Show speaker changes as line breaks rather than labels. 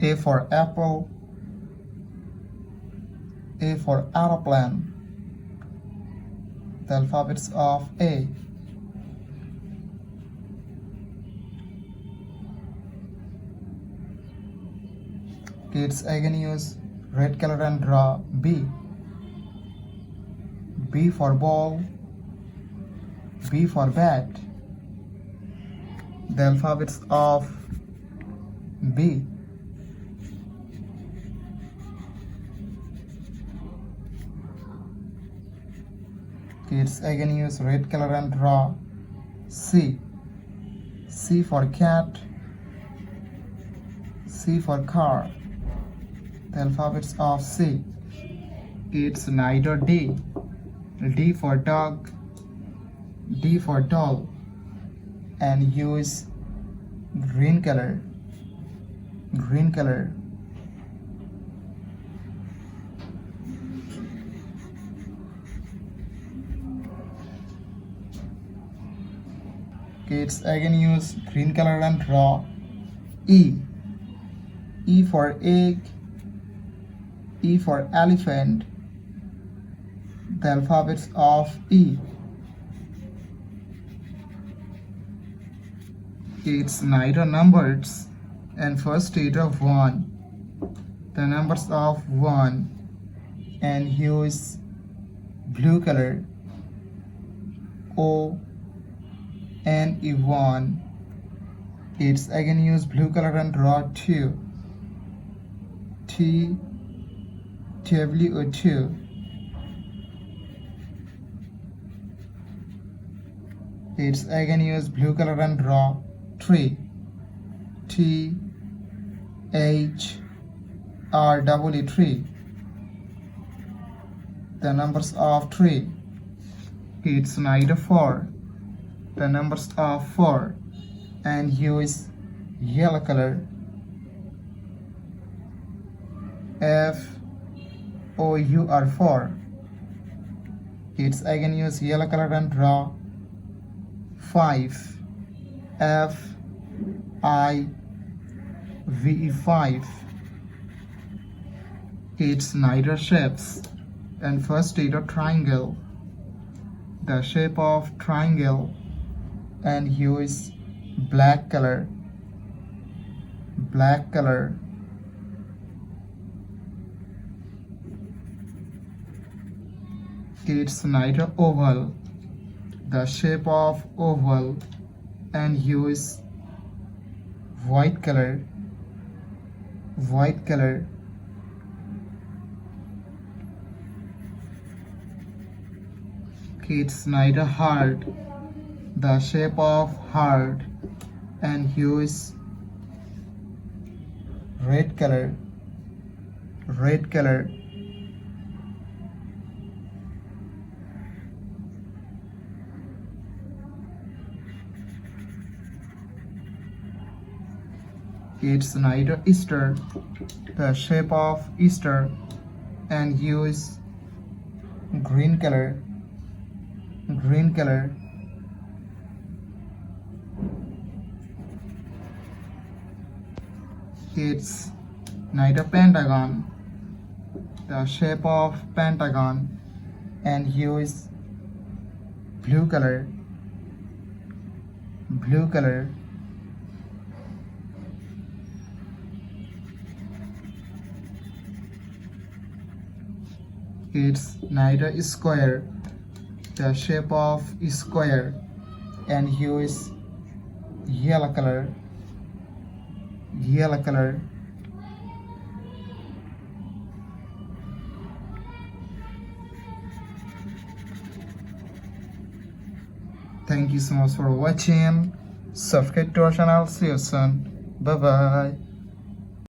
A for apple. A for aeroplane. The alphabets of A. Kids again use red color and draw B. B for ball. B for bat. The alphabets of B. Kids again use red color and draw C. C for cat. C for car. The alphabets of C. It's neither D. D for dog. D for doll. And use green color. Green color. Kids again use green color and draw E. E for egg. E for elephant. The alphabets of E. It's neither numbers and first letter of 1. The numbers of 1 and use blue color. O and E1. It's again use blue color and draw 2. T W2. It's again use blue color and draw 3. T H R W 3. The numbers of 3. It's neither 4. The numbers of 4 and use yellow color. F O U R 4. It's again use yellow color and draw 5. F I V E 5. It's neither shapes and first letter triangle. The shape of triangle and use black color. Black color. It's neither oval. The shape of oval and use white color. White color. It's neither heart. The shape of heart and use red color. Red color. It's neither Easter. The shape of Easter and use green color. Green color. It's neither pentagon. The shape of pentagon and use blue color. Blue color. It's neither square. The shape of square and use yellow color. Yellow color. Thank you so much for watching. Subscribe to our channel. See you soon. Bye bye.